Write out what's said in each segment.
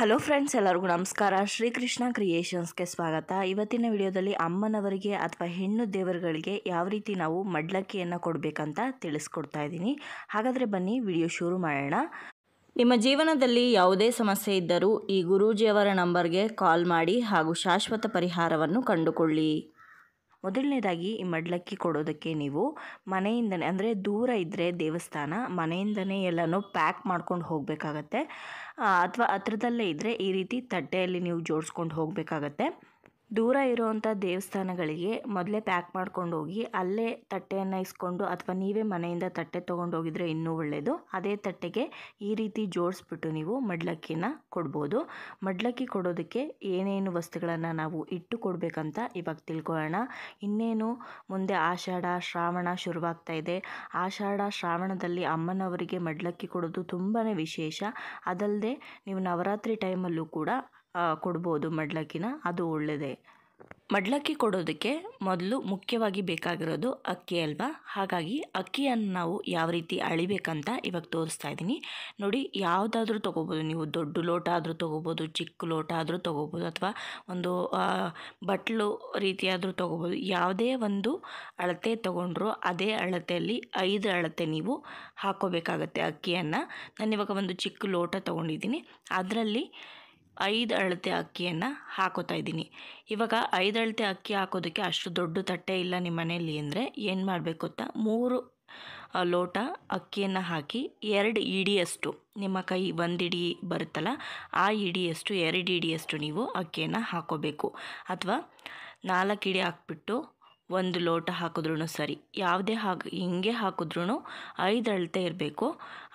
Hello friends, ಎಲ್ಲರಿಗೂ ನಮಸ್ಕಾರ. ಶ್ರೀಕೃಷ್ಣ ಕ್ರಿಯೇಷನ್ಸ್ಗೆ ಸ್ವಾಗತ. ಇವತ್ತಿನ ವಿಡಿಯೋದಲ್ಲಿ ಅಮ್ಮನವರಿಗೆ ಅಥವಾ ಹೆಣ್ಣು ದೇವರುಗಳಿಗೆ ಯಾವ ರೀತಿ ನಾವು ಮಡ್ಲಕ್ಕಿಯನ್ನು ಕೊಡಬೇಕಂತ ತಿಳಿಸ್ಕೊಡ್ತಾ ಇದ್ದೀನಿ. ಹಾಗಾದರೆ ಬನ್ನಿ ವಿಡಿಯೋ ಶುರು ಮಾಡೋಣ. ನಿಮ್ಮ ಜೀವನದಲ್ಲಿ ಯಾವುದೇ ಸಮಸ್ಯೆ ಇದ್ದರೂ ಈ ಗುರೂಜಿಯವರ ನಂಬರ್ಗೆ ಕಾಲ್ ಮಾಡಿ ಹಾಗೂ ಶಾಶ್ವತ ಪರಿಹಾರವನ್ನು ಕಂಡುಕೊಳ್ಳಿ. ಮೊದಲನೇದಾಗಿ ಈ ಮಡ್ಲಕ್ಕಿ ಕೊಡೋದಕ್ಕೆ ನೀವು ಮನೆಯಿಂದನೇ, ಅಂದರೆ ದೂರ ಇದ್ದರೆ ದೇವಸ್ಥಾನ, ಮನೆಯಿಂದನೇ ಎಲ್ಲನೂ ಪ್ಯಾಕ್ ಮಾಡ್ಕೊಂಡು ಹೋಗಬೇಕಾಗತ್ತೆ. ಅಥವಾ ಹತ್ರದಲ್ಲೇ ಇದ್ದರೆ ಈ ರೀತಿ ತಟ್ಟೆಯಲ್ಲಿ ನೀವು ಜೋಡಿಸ್ಕೊಂಡು ಹೋಗಬೇಕಾಗತ್ತೆ. ದೂರ ಇರುವಂಥ ದೇವಸ್ಥಾನಗಳಿಗೆ ಮೊದಲೇ ಪ್ಯಾಕ್ ಮಾಡ್ಕೊಂಡು ಹೋಗಿ ಅಲ್ಲೇ ತಟ್ಟೆಯನ್ನು ಇಸ್ಕೊಂಡು, ಅಥವಾ ನೀವೇ ಮನೆಯಿಂದ ತಟ್ಟೆ ತೊಗೊಂಡೋಗಿದ್ರೆ ಇನ್ನೂ ಒಳ್ಳೆಯದು. ಅದೇ ತಟ್ಟೆಗೆ ಈ ರೀತಿ ಜೋಡಿಸ್ಬಿಟ್ಟು ನೀವು ಮಡ್ಲಕ್ಕಿನ ಕೊಡ್ಬೋದು. ಮಡ್ಲಕ್ಕಿ ಕೊಡೋದಕ್ಕೆ ಏನೇನು ವಸ್ತುಗಳನ್ನು ನಾವು ಇಟ್ಟು ಕೊಡಬೇಕಂತ ಇವಾಗ ತಿಳ್ಕೊಳ್ಳೋಣ. ಇನ್ನೇನು ಮುಂದೆ ಆಷಾಢ ಶ್ರಾವಣ ಶುರುವಾಗ್ತಾ ಇದೆ. ಆಷಾಢ ಶ್ರಾವಣದಲ್ಲಿ ಅಮ್ಮನವರಿಗೆ ಮಡ್ಲಕ್ಕಿ ಕೊಡೋದು ತುಂಬಾ ವಿಶೇಷ. ಅದಲ್ಲದೆ ನೀವು ನವರಾತ್ರಿ ಟೈಮಲ್ಲೂ ಕೂಡ ಕೊಡ್ಬೋದು ಮಡ್ಲಕ್ಕಿನ, ಅದು ಒಳ್ಳೆಯದೇ. ಮಡ್ಲಕ್ಕಿ ಕೊಡೋದಕ್ಕೆ ಮೊದಲು ಮುಖ್ಯವಾಗಿ ಬೇಕಾಗಿರೋದು ಅಕ್ಕಿ ಅಲ್ವಾ. ಹಾಗಾಗಿ ಅಕ್ಕಿಯನ್ನು ನಾವು ಯಾವ ರೀತಿ ಅಳಿಬೇಕಂತ ಇವಾಗ ತೋರಿಸ್ತಾ ಇದ್ದೀನಿ ನೋಡಿ. ಯಾವುದಾದ್ರೂ ತೊಗೋಬೋದು ನೀವು. ದೊಡ್ಡ ಲೋಟ ಆದರೂ ತೊಗೋಬೋದು, ಚಿಕ್ಕ ಲೋಟ ಆದರೂ ತೊಗೋಬೋದು, ಅಥವಾ ಒಂದು ಬಟ್ಲು ರೀತಿಯಾದರೂ ತೊಗೋಬೋದು. ಯಾವುದೇ ಒಂದು ಅಳತೆ ತೊಗೊಂಡ್ರೂ ಅದೇ ಅಳತೆಯಲ್ಲಿ 5 ಅಳತೆ ನೀವು ಹಾಕೋಬೇಕಾಗತ್ತೆ ಅಕ್ಕಿಯನ್ನು. ನಾನಿವಾಗ ಒಂದು ಚಿಕ್ಕ ಲೋಟ ತೊಗೊಂಡಿದ್ದೀನಿ, ಅದರಲ್ಲಿ 5 ಅಳತೆ ಅಕ್ಕಿಯನ್ನು ಹಾಕೋತಾ ಇದ್ದೀನಿ. ಇವಾಗ 5 ಅಳತೆ ಅಕ್ಕಿ ಹಾಕೋದಕ್ಕೆ ಅಷ್ಟು ದೊಡ್ಡ ತಟ್ಟೆ ಇಲ್ಲ ನಿಮ್ಮ ಮನೆಯಲ್ಲಿ ಅಂದರೆ ಏನು ಮಾಡಬೇಕು ಗೊತ್ತಾ, 3 ಲೋಟ ಅಕ್ಕಿಯನ್ನು ಹಾಕಿ 2 ಇಡಿಯಷ್ಟು, ನಿಮ್ಮ ಕೈ 1 ಇಡಿ ಬರುತ್ತಲ್ಲ ಆ ಇಡಿಯಷ್ಟು, 2 ಇಡಿಯಷ್ಟು ನೀವು ಅಕ್ಕಿಯನ್ನು ಹಾಕೋಬೇಕು. ಅಥವಾ 4 ಇಡಿ ಹಾಕ್ಬಿಟ್ಟು 1 ಲೋಟ ಹಾಕಿದ್ರೂ ಸರಿ. ಯಾವುದೇ ಹಿಂಗೆ ಹಾಕಿದ್ರೂ 5 ಅಳತೆ ಇರಬೇಕು.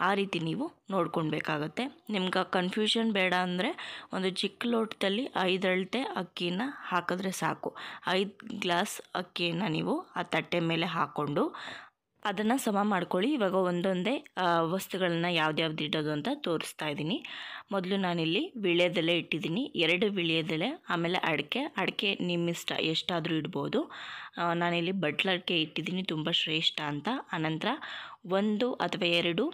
ಆ ರೀತಿ ನೀವು ನೋಡ್ಕೊಳ್ಬೇಕಾಗತ್ತೆ. ನಿಮ್ಗೆ ಕನ್ಫ್ಯೂಷನ್ ಬೇಡ ಅಂದರೆ ಒಂದು ಚಿಕ್ಕ ಲೋಟದಲ್ಲಿ 5 ಅಳತೆ ಅಕ್ಕಿನ ಹಾಕಿದ್ರೆ ಸಾಕು. 5 ಗ್ಲಾಸ್ ಅಕ್ಕಿಯನ್ನು ನೀವು ಆ ತಟ್ಟೆ ಮೇಲೆ ಹಾಕ್ಕೊಂಡು ಅದನ್ನು ಸಮ ಮಾಡ್ಕೊಳ್ಳಿ. ಇವಾಗ ಒಂದೊಂದೇ ವಸ್ತುಗಳನ್ನ ಯಾವ್ದು ಇಡೋದು ಅಂತ ತೋರಿಸ್ತಾ ಇದ್ದೀನಿ. ಮೊದಲು ನಾನಿಲ್ಲಿ ವೀಳ್ಯದೆಲೆ ಇಟ್ಟಿದ್ದೀನಿ, 2 ವೀಳ್ಯದೆಲೆ. ಆಮೇಲೆ ಅಡಿಕೆ ನಿಮ್ಮಿಷ್ಟ, ಎಷ್ಟಾದರೂ ಇಡ್ಬೋದು. ನಾನಿಲ್ಲಿ ಬಟ್ಲಕ್ಕೆ ಇಟ್ಟಿದ್ದೀನಿ, ತುಂಬ ಶ್ರೇಷ್ಠ ಅಂತ. ಆನಂತರ 1 ಅಥವಾ 2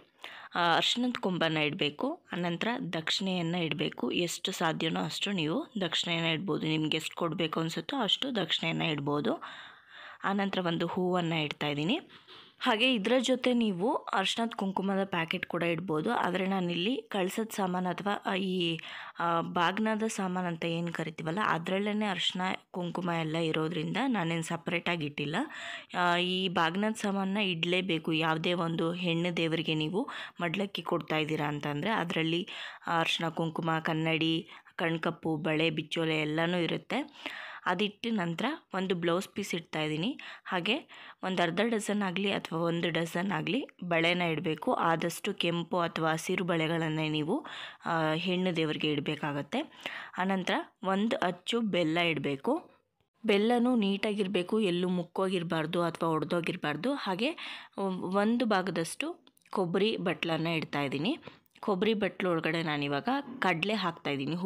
ಅರ್ಶಿಣದ ಕೊಂಬನ್ನು ಇಡಬೇಕು. ಆನಂತರ ದಕ್ಷಿಣೆಯನ್ನು ಇಡಬೇಕು. ಎಷ್ಟು ಸಾಧ್ಯವೋ ಅಷ್ಟು ನೀವು ದಕ್ಷಿಣೆಯನ್ನು ಇಡ್ಬೋದು. ನಿಮ್ಗೆ ಎಷ್ಟು ಕೊಡಬೇಕು ಅನಿಸುತ್ತೋ ಅಷ್ಟು ದಕ್ಷಿಣೆಯನ್ನು ಇಡ್ಬೋದು. ಆನಂತರ ಒಂದು ಹೂವನ್ನು ಇಡ್ತಾಯಿದ್ದೀನಿ. ಹಾಗೆ ಇದರ ಜೊತೆ ನೀವು ಅರ್ಶಿಣದ ಕುಂಕುಮದ ಪ್ಯಾಕೆಟ್ ಕೂಡ ಇಡ್ಬೋದು. ಆದರೆ ನಾನಿಲ್ಲಿ ಕಳಸದ ಸಾಮಾನು ಅಥವಾ ಈ ಬಾಗ್ನದ ಸಾಮಾನು ಅಂತ ಏನು ಕರಿತೀವಲ್ಲ ಅದರಲ್ಲೇ ಅರ್ಶಿಣ ಕುಂಕುಮ ಎಲ್ಲ ಇರೋದ್ರಿಂದ ನಾನೇನು ಸಪ್ರೇಟಾಗಿ ಇಟ್ಟಿಲ್ಲ. ಈ ಬಾಗ್ನದ ಸಾಮಾನನ್ನ ಇಡಲೇಬೇಕು. ಯಾವುದೇ ಒಂದು ಹೆಣ್ಣು ದೇವರಿಗೆ ನೀವು ಮಡ್ಲಕ್ಕಿ ಕೊಡ್ತಾ ಇದ್ದೀರಾ ಅಂತಂದರೆ ಅದರಲ್ಲಿ ಅರ್ಶಿಣ ಕುಂಕುಮ, ಕನ್ನಡಿ, ಕಣ್ಕಪ್ಪು, ಬಳೆ, ಬಿಚ್ಚೋಲೆ ಎಲ್ಲನೂ ಇರುತ್ತೆ. ಅದಿಟ್ಟು ನಂತರ ಒಂದು ಬ್ಲೌಸ್ ಪೀಸ್ ಇಡ್ತಾಯಿದ್ದೀನಿ. ಹಾಗೆ ಒಂದು ಅರ್ಧ ಡಜನ್ ಆಗಲಿ ಅಥವಾ 1 ಡಜನ್ ಆಗಲಿ ಬಳೆನ ಇಡಬೇಕು. ಆದಷ್ಟು ಕೆಂಪು ಅಥವಾ ಹಸಿರು ಬಳೆಗಳನ್ನೇ ನೀವು ಹೆಣ್ಣು ದೇವರಿಗೆ ಇಡಬೇಕಾಗತ್ತೆ. ಆನಂತರ 1 ಅಚ್ಚು ಬೆಲ್ಲ ಇಡಬೇಕು. ಬೆಲ್ಲನೂ ನೀಟಾಗಿರಬೇಕು, ಎಲ್ಲೂ ಮುಕ್ಕೋಗಿರಬಾರ್ದು ಅಥವಾ ಒಡೆದೋಗಿರಬಾರ್ದು. ಹಾಗೆ 1 ಭಾಗದಷ್ಟು ಕೊಬ್ಬರಿ ಬಟ್ಲನ್ನು ಇಡ್ತಾಯಿದ್ದೀನಿ. ಕೊಬ್ಬರಿ ಬಟ್ಲು ಒಳಗಡೆ ನಾನಿವಾಗ ಕಡಲೆ ಹಾಕ್ತಾಯಿದ್ದೀನಿ,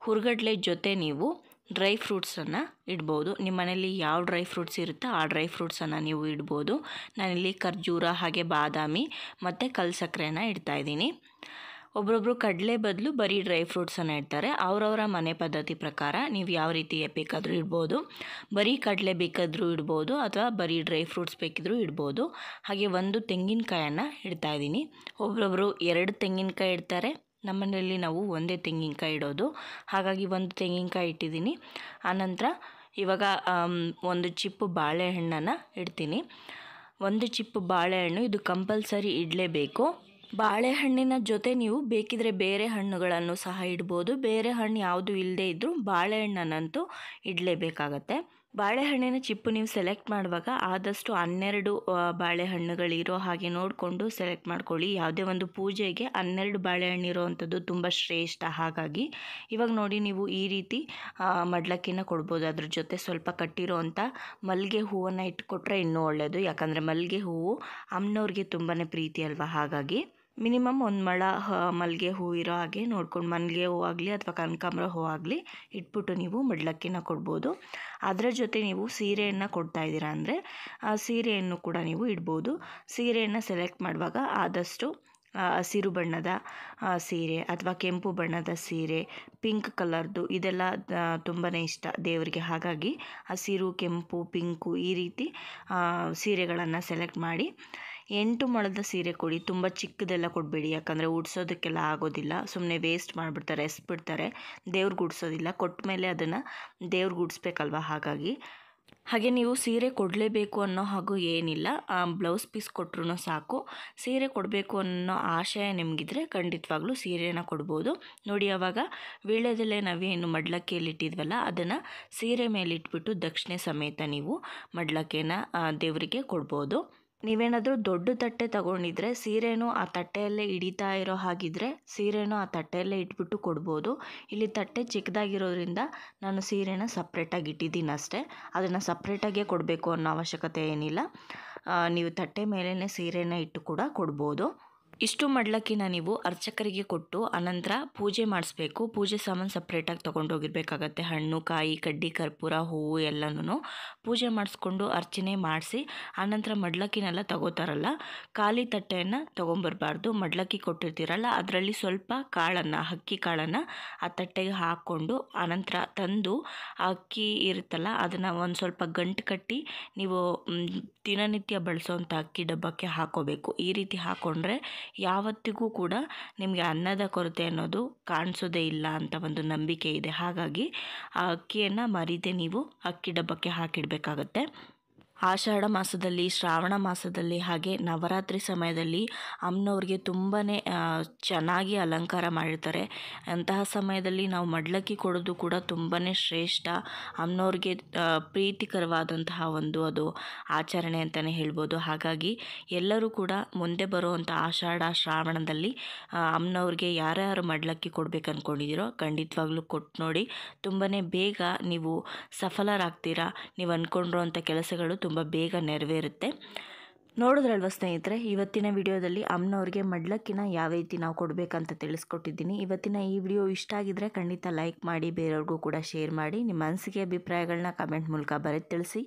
ಹುರ್ಗಡ್ಲೆ ಜೊತೆ ನೀವು ಡ್ರೈ ಫ್ರೂಟ್ಸನ್ನು ಇಡ್ಬೋದು. ನಿಮ್ಮ ಮನೇಲಿ ಯಾವ ಡ್ರೈ ಫ್ರೂಟ್ಸ್ ಇರುತ್ತೋ ಆ ಡ್ರೈ ಫ್ರೂಟ್ಸನ್ನು ನೀವು ಇಡ್ಬೋದು. ನಾನಿಲ್ಲಿ ಖರ್ಜೂರ, ಹಾಗೆ ಬಾದಾಮಿ ಮತ್ತು ಕಲ್ಸಕ್ಕರೆನ ಇಡ್ತಾಯಿದ್ದೀನಿ. ಒಬ್ಬೊಬ್ಬರು ಕಡಲೆ ಬದಲು ಬರೀ ಡ್ರೈ ಫ್ರೂಟ್ಸನ್ನು ಇಡ್ತಾರೆ. ಅವರವರ ಮನೆ ಪದ್ಧತಿ ಪ್ರಕಾರ ನೀವು ಯಾವ ರೀತಿ ಬೇಕಾದರೂ ಇಡ್ಬೋದು. ಬರೀ ಕಡಲೆ ಬೇಕಾದರೂ ಇಡ್ಬೋದು ಅಥವಾ ಬರೀ ಡ್ರೈ ಫ್ರೂಟ್ಸ್ ಬೇಕಿದ್ರೂ ಇಡ್ಬೋದು. ಹಾಗೆ 1 ತೆಂಗಿನಕಾಯನ್ನು ಇಡ್ತಾಯಿದ್ದೀನಿ. ಒಬ್ಬೊಬ್ಬರು 2 ತೆಂಗಿನಕಾಯಿ ಇಡ್ತಾರೆ. ನಮ್ಮನೆಯಲ್ಲಿ ನಾವು 1 ತೆಂಗಿನಕಾಯಿ ಇಡೋದು. ಹಾಗಾಗಿ 1 ತೆಂಗಿನಕಾಯಿ ಇಟ್ಟಿದ್ದೀನಿ. ಆನಂತರ ಇವಾಗ 1 ಚಿಪ್ಪು ಬಾಳೆಹಣ್ಣನ್ನು ಇಡ್ತೀನಿ. 1 ಚಿಪ್ಪು ಬಾಳೆಹಣ್ಣು ಇದು ಕಂಪಲ್ಸರಿ ಇಡಲೇಬೇಕು. ಬಾಳೆಹಣ್ಣಿನ ಜೊತೆ ನೀವು ಬೇಕಿದ್ರೆ ಬೇರೆ ಹಣ್ಣುಗಳನ್ನು ಸಹ ಇಡ್ಬೋದು. ಬೇರೆ ಹಣ್ಣು ಯಾವುದು ಇಲ್ಲದೇ ಇದ್ದರೂ ಬಾಳೆಹಣ್ಣನ್ನಂತೂ ಇಡಲೇಬೇಕಾಗತ್ತೆ. ಬಾಳೆಹಣ್ಣಿನ ಚಿಪ್ಪು ನೀವು ಸೆಲೆಕ್ಟ್ ಮಾಡುವಾಗ ಆದಷ್ಟು 12 ಬಾಳೆಹಣ್ಣುಗಳಿರೋ ಹಾಗೆ ನೋಡಿಕೊಂಡು ಸೆಲೆಕ್ಟ್ ಮಾಡ್ಕೊಳ್ಳಿ. ಯಾವುದೇ ಒಂದು ಪೂಜೆಗೆ 12 ಬಾಳೆಹಣ್ಣು ಇರೋವಂಥದ್ದು ತುಂಬ ಶ್ರೇಷ್ಠ. ಹಾಗಾಗಿ ಇವಾಗ ನೋಡಿ, ನೀವು ಈ ರೀತಿ ಮಡ್ಲಕ್ಕಿನ ಕೊಡ್ಬೋದು. ಅದ್ರ ಜೊತೆ ಸ್ವಲ್ಪ ಕಟ್ಟಿರೋವಂಥ ಮಲ್ಲಿಗೆ ಹೂವನ್ನು ಇಟ್ಕೊಟ್ರೆ ಇನ್ನೂ ಒಳ್ಳೆಯದು. ಯಾಕಂದರೆ ಮಲ್ಲಿಗೆ ಹೂವು ಅಮ್ಮನವ್ರಿಗೆ ತುಂಬಾ ಪ್ರೀತಿ ಅಲ್ವಾ. ಹಾಗಾಗಿ ಮಿನಿಮಮ್ 1 ಮೊಳ ಮಲ್ಲಿಗೆ ಹೂ ಇರೋ ಹಾಗೆ ನೋಡ್ಕೊಂಡು, ಮಲ್ಲಿಗೆ ಹೂ ಆಗಲಿ ಅಥವಾ ಕನಕಾಂಬರ ಹೂ ಆಗಲಿ ಇಟ್ಬಿಟ್ಟು ನೀವು ಮಡ್ಲಕ್ಕಿನ ಕೊಡ್ಬೋದು. ಅದರ ಜೊತೆ ನೀವು ಸೀರೆಯನ್ನು ಕೊಡ್ತಾ ಇದ್ದೀರಾ ಅಂದರೆ ಸೀರೆಯನ್ನು ಕೂಡ ನೀವು ಇಡ್ಬೋದು. ಸೀರೆಯನ್ನು ಸೆಲೆಕ್ಟ್ ಮಾಡುವಾಗ ಆದಷ್ಟು ಹಸಿರು ಬಣ್ಣದ ಸೀರೆ ಅಥವಾ ಕೆಂಪು ಬಣ್ಣದ ಸೀರೆ, ಪಿಂಕ್ ಕಲರ್ದು ಇದೆಲ್ಲ ತುಂಬಾ ಇಷ್ಟ ದೇವರಿಗೆ. ಹಾಗಾಗಿ ಹಸಿರು, ಕೆಂಪು, ಪಿಂಕು ಈ ರೀತಿ ಸೀರೆಗಳನ್ನು ಸೆಲೆಕ್ಟ್ ಮಾಡಿ 8 ಮೊಳದ ಸೀರೆ ಕೊಡಿ. ತುಂಬ ಚಿಕ್ಕದೆಲ್ಲ ಕೊಡಬೇಡಿ, ಯಾಕಂದರೆ ಉಡ್ಸೋದಕ್ಕೆಲ್ಲ ಆಗೋದಿಲ್ಲ, ಸುಮ್ಮನೆ ವೇಸ್ಟ್ ಮಾಡಿಬಿಡ್ತಾರೆ, ಎಸ್ಬಿಡ್ತಾರೆ, ದೇವ್ರಿಗೆ ಉಡ್ಸೋದಿಲ್ಲ. ಕೊಟ್ಟ ಮೇಲೆ ಅದನ್ನು ದೇವ್ರಿಗೆ ಉಡಿಸ್ಬೇಕಲ್ವ. ಹಾಗೆ ನೀವು ಸೀರೆ ಕೊಡಲೇಬೇಕು ಅನ್ನೋ ಹಾಗೂ ಏನಿಲ್ಲ, ಬ್ಲೌಸ್ ಪೀಸ್ ಕೊಟ್ಟರು ಸಾಕು. ಸೀರೆ ಕೊಡಬೇಕು ಅನ್ನೋ ಆಶಯ ನಿಮಗಿದ್ರೆ ಖಂಡಿತವಾಗ್ಲೂ ಸೀರೆನ ಕೊಡ್ಬೋದು. ನೋಡಿ, ಆವಾಗ ವೀಳ್ಯದೆಲೆ ನಾವೇನು ಮಡ್ಲಕ್ಕಿಯಲ್ಲಿ ಇಟ್ಟಿದ್ವಲ್ಲ ಅದನ್ನು ಸೀರೆ ಮೇಲೆ ಇಟ್ಬಿಟ್ಟು ದಕ್ಷಿಣೆ ಸಮೇತ ನೀವು ಮಡ್ಲಕ್ಕಿನ ದೇವರಿಗೆ ಕೊಡ್ಬೋದು. ನೀವೇನಾದರೂ ದೊಡ್ಡ ತಟ್ಟೆ ತಗೊಂಡಿದ್ರೆ ಸೀರೆನೂ ಆ ತಟ್ಟೆಯಲ್ಲೇ ಹಿಡಿತಾ ಇರೋ ಹಾಗಿದ್ರೆ ಸೀರೆನೂ ಆ ತಟ್ಟೆಯಲ್ಲೇ ಇಟ್ಬಿಟ್ಟು ಕೊಡ್ಬೋದು. ಇಲ್ಲಿ ತಟ್ಟೆ ಚಿಕ್ಕದಾಗಿರೋದ್ರಿಂದ ನಾನು ಸೀರೆನ ಸಪ್ರೇಟಾಗಿ ಇಟ್ಟಿದ್ದೀನಿ ಅಷ್ಟೇ. ಅದನ್ನು ಸಪ್ರೇಟಾಗೇ ಕೊಡಬೇಕು ಅನ್ನೋ ಅವಶ್ಯಕತೆ ಏನಿಲ್ಲ. ನೀವು ತಟ್ಟೆ ಮೇಲೇ ಸೀರೆನ ಇಟ್ಟು ಕೂಡ ಕೊಡ್ಬೋದು. ಇಷ್ಟು ಮಡ್ಲಕ್ಕಿನ ನೀವು ಅರ್ಚಕರಿಗೆ ಕೊಟ್ಟು ಅನಂತರ ಪೂಜೆ ಮಾಡಿಸ್ಬೇಕು. ಪೂಜೆ ಸಾಮಾನು ಸಪ್ರೇಟಾಗಿ ತೊಗೊಂಡೋಗಿರ್ಬೇಕಾಗತ್ತೆ. ಹಣ್ಣು, ಕಾಯಿ, ಕಡ್ಡಿ, ಕರ್ಪೂರ, ಹೂವು ಎಲ್ಲನೂ ಪೂಜೆ ಮಾಡಿಸ್ಕೊಂಡು ಅರ್ಚನೆ ಮಾಡಿಸಿ ಆನಂತರ ಮಡ್ಲಕ್ಕಿನೆಲ್ಲ ತಗೋತಾರಲ್ಲ, ಖಾಲಿ ತಟ್ಟೆಯನ್ನು ತೊಗೊಂಬರ್ಬಾರ್ದು. ಮಡ್ಲಕ್ಕಿ ಕೊಟ್ಟಿರ್ತೀರಲ್ಲ ಅದರಲ್ಲಿ ಸ್ವಲ್ಪ ಕಾಳನ್ನು, ಅಕ್ಕಿ ಕಾಳನ್ನು ಆ ತಟ್ಟೆಗೆ ಹಾಕ್ಕೊಂಡು ಅನಂತರ ತಂದು ಆ ಅಕ್ಕಿ ಇರುತ್ತಲ್ಲ ಅದನ್ನು ಒಂದು ಸ್ವಲ್ಪ ಗಂಟು ಕಟ್ಟಿ ನೀವು ದಿನನಿತ್ಯ ಬಳಸೋವಂಥ ಅಕ್ಕಿ ಡಬ್ಬಕ್ಕೆ ಹಾಕೋಬೇಕು. ಈ ರೀತಿ ಹಾಕ್ಕೊಂಡ್ರೆ ಯಾವತ್ತಿಗೂ ಕೂಡ ನಿಮಗೆ ಅನ್ನದ ಕೊರತೆ ಅನ್ನೋದು ಕಾಣಿಸೋದೇ ಇಲ್ಲ ಅಂತ ಒಂದು ನಂಬಿಕೆ ಇದೆ. ಹಾಗಾಗಿ ಆ ಅಕ್ಕಿಯನ್ನು ಮರೀದೆ ನೀವು ಅಕ್ಕಿ ಡಬ್ಬಕ್ಕೆ ಹಾಕಿಡಬೇಕಾಗತ್ತೆ. ಆಷಾಢ ಮಾಸದಲ್ಲಿ, ಶ್ರಾವಣ ಮಾಸದಲ್ಲಿ ಹಾಗೆ ನವರಾತ್ರಿ ಸಮಯದಲ್ಲಿ ಅಮ್ಮನವ್ರಿಗೆ ತುಂಬಾ ಚೆನ್ನಾಗಿ ಅಲಂಕಾರ ಮಾಡಿರ್ತಾರೆ. ಅಂತಹ ಸಮಯದಲ್ಲಿ ನಾವು ಮಡ್ಲಕ್ಕಿ ಕೊಡೋದು ಕೂಡ ತುಂಬಾ ಶ್ರೇಷ್ಠ. ಅಮ್ಮನವ್ರಿಗೆ ಪ್ರೀತಿಕರವಾದಂತಹ ಒಂದು ಅದು ಆಚರಣೆ ಅಂತಲೇ ಹೇಳ್ಬೋದು. ಹಾಗಾಗಿ ಎಲ್ಲರೂ ಕೂಡ ಮುಂದೆ ಬರುವಂಥ ಆಷಾಢ ಶ್ರಾವಣದಲ್ಲಿ ಅಮ್ಮನವ್ರಿಗೆ ಯಾರ್ಯಾರು ಮಡ್ಲಕ್ಕಿ ಕೊಡ್ಬೇಕು ಅಂದ್ಕೊಂಡಿದ್ದೀರೋ ಖಂಡಿತವಾಗ್ಲೂ ಕೊಟ್ಟು ನೋಡಿ. ತುಂಬಾ ಬೇಗ ನೀವು ಸಫಲರಾಗ್ತೀರಾ. ನೀವು ಅಂದ್ಕೊಂಡಿರೋಂಥ ಕೆಲಸಗಳು ತುಂಬ ಬೇಗ ನೆರವೇರುತ್ತೆ. ನೋಡಿದ್ರಲ್ವ ಸ್ನೇಹಿತರೆ, ಇವತ್ತಿನ ವಿಡಿಯೋದಲ್ಲಿ ಅಮ್ಮನವ್ರಿಗೆ ಮಡ್ಲಕ್ಕಿನ ಯಾವ ರೀತಿ ನಾವು ಕೊಡಬೇಕಂತ ತಿಳಿಸ್ಕೊಟ್ಟಿದ್ದೀನಿ. ಇವತ್ತಿನ ಈ ವಿಡಿಯೋ ಇಷ್ಟ ಆಗಿದ್ರೆ ಖಂಡಿತ ಲೈಕ್ ಮಾಡಿ, ಬೇರೆಯವ್ರಿಗೂ ಕೂಡ ಶೇರ್ ಮಾಡಿ. ನಿಮ್ಮ ಅನಿಸಿಕೆ ಅಭಿಪ್ರಾಯಗಳನ್ನ ಕಮೆಂಟ್ ಮೂಲಕ ಬರೆದು ತಿಳಿಸಿ.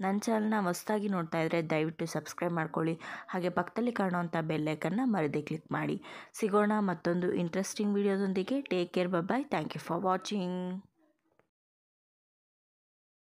ನನ್ನ ಚಾನಲ್ನ ಹೊಸದಾಗಿ ನೋಡ್ತಾ ಇದ್ದರೆ ದಯವಿಟ್ಟು ಸಬ್ಸ್ಕ್ರೈಬ್ ಮಾಡ್ಕೊಳ್ಳಿ. ಹಾಗೆ ಪಕ್ಕದಲ್ಲಿ ಕಾಣುವಂಥ ಬೆಲ್ಲೈಕನ್ನ ಮರದೇ ಕ್ಲಿಕ್ ಮಾಡಿ. ಸಿಗೋಣ ಮತ್ತೊಂದು ಇಂಟ್ರೆಸ್ಟಿಂಗ್ ವಿಡಿಯೋದೊಂದಿಗೆ. Take care, bye. Thank you for watching.